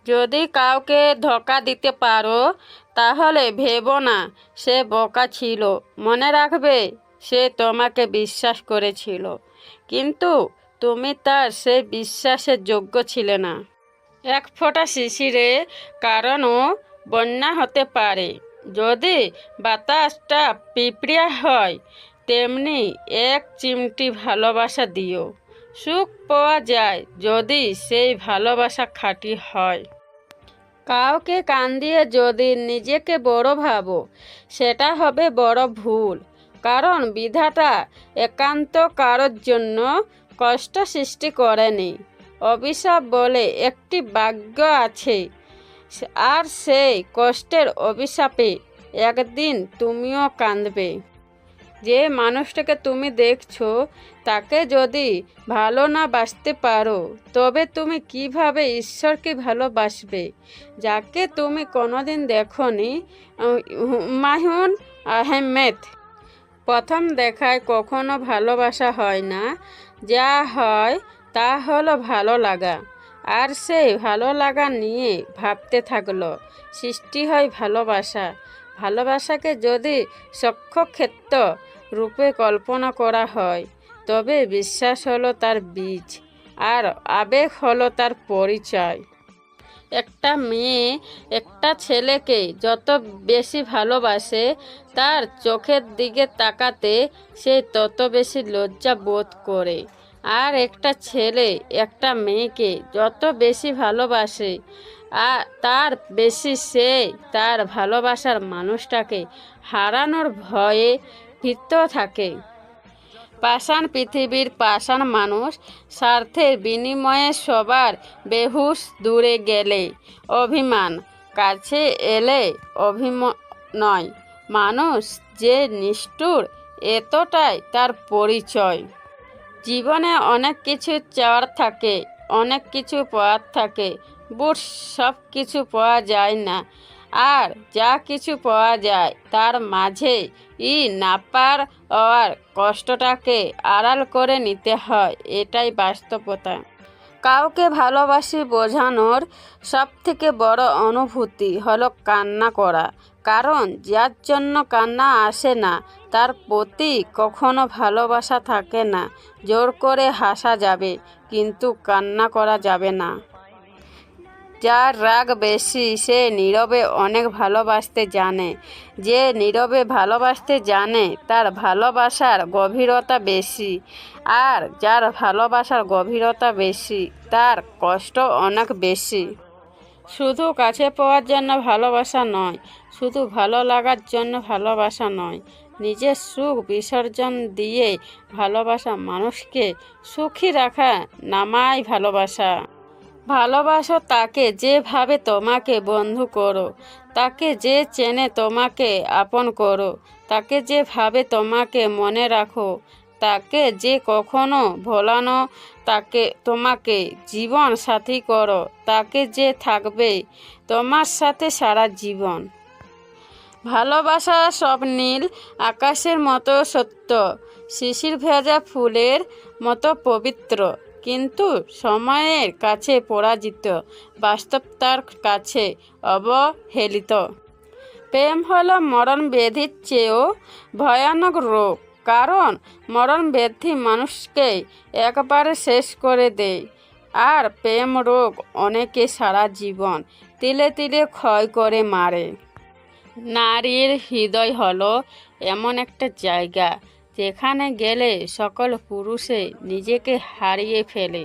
যদি কাউকে ধোঁকা দিতে পারো তাহলে ভেবো না সে বোকা ছিল, মনে রাখবে সে তোমাকে বিশ্বাস করেছিল, কিন্তু তুমি তার সেই বিশ্বাসের যোগ্য ছিলে না। এক ফোঁটা শিশিরে কারণও বন্যা হতে পারে। যদি বাতাসটা পিঁপড়িয়া হয়, তেমনি এক চিমটি ভালোবাসা দিও। সুখ পাওয়া যায় যদি সেই ভালোবাসা খাঁটি হয়। কাউকে কান্দিয়ে যদি নিজেকে বড় ভাবো, সেটা হবে বড় ভুল। কারণ বিধাতা একান্ত কারোর জন্য কষ্ট সৃষ্টি করেনি। অভিশাপ বলে একটি বাক্য আছে, আর সেই কষ্টের অভিশাপে একদিন তুমিও কাঁদবে। যে মানুষটাকে তুমি দেখছো তাকে যদি ভালো না বাসতে পারো, তবে তুমি কিভাবে ঈশ্বরকে ভালোবাসবে যাকে তুমি কোনোদিন দেখোনি? হুমায়ুন আহমেদ। প্রথম দেখায় কখনো ভালোবাসা হয় না, যা হয় তা হলো ভালো লাগা। আর সেই ভালো লাগা নিয়ে ভাবতে থাকলো সৃষ্টি হয় ভালোবাসা। ভালোবাসাকে যদি সক্ষক্ষেত্র রূপে কল্পনা করা হয়, তবে বিশ্বাস হলো তার বীজ, আর আবেগ হলো তার পরিচয়। একটা মেয়ে একটা ছেলেকে যত বেশি ভালোবাসে, তার চোখের দিকে তাকাতে সে তত বেশি লজ্জা বোধ করে। আর একটা ছেলে একটা মেয়েকে যত বেশি ভালোবাসে, তার বেশি সে তার ভালোবাসার মানুষটাকে হারানোর ভয়ে ভীত থাকে। পাষাণ পৃথিবীর পাষাণ মানুষ, স্বার্থের বিনিময়ে সবার বেহুশ, দূরে গেলে অভিমান, কাছে এলে অভিনয়। মানুষ যে নিষ্ঠুর, এতটাই তার পরিচয়। জীবনে অনেক কিছু চাওয়ার থাকে, অনেক কিছু পাওয়ার থাকে, বুট সব কিছু পাওয়া যায় না। আর যা কিছু পাওয়া যায় তার মাঝে না পাওয়ার কষ্টটাকে আড়াল করে নিতে হয়, এটাই বাস্তবতা। কাউকে ভালোবাসি বোঝানোর সবথেকে বড় অনুভূতি হলো কান্না করা। কারণ যার জন্য কান্না আসে না, তার প্রতি কখনো ভালোবাসা থাকে না। জোর করে হাসা যাবে, কিন্তু কান্না করা যাবে না। যার রাগ বেশি সে নীরবে অনেক ভালোবাসতে জানে। যে নীরবে ভালোবাসতে জানে তার ভালোবাসার গভীরতা বেশি। আর যার ভালোবাসার গভীরতা বেশি, তার কষ্ট অনেক বেশি। শুধু কাছে পাওয়ার জন্য ভালোবাসা নয়, শুধু ভালো লাগার জন্য ভালোবাসা নয়, নিজের সুখ বিসর্জন দিয়ে ভালোবাসা মানুষকে সুখী রাখা নামাই ভালোবাসা। ভালোবাসো তাকে যেভাবে তোমাকে বন্ধু করো, তাকে যে চেনে তোমাকে আপন করো, তাকে যেভাবে তোমাকে মনে রাখো, তাকে যে কখনো ভোলানো, তাকে তোমাকে জীবন সাথী করো, তাকে যে থাকবে তোমার সাথে সারা জীবন। ভালোবাসা সব নীল আকাশের মতো সত্য, শিশির ভেজা ফুলের মতো পবিত্র, কিন্তু সময়ের কাছে পরাজিত, বাস্তবতার কাছে অবহেলিত। প্রেম হলো মরণ ব্যাধির চেয়েও ভয়ানক রোগ, কারণ মরণ ব্যাধি মানুষকে একবারে শেষ করে দেয়, আর প্রেম রোগ অনেকে সারা জীবন তিলে তিলে ক্ষয় করে মারে। নারীর হৃদয় হলো এমন একটা জায়গা যেখানে গেলে সকল পুরুষে নিজেকে হারিয়ে ফেলে।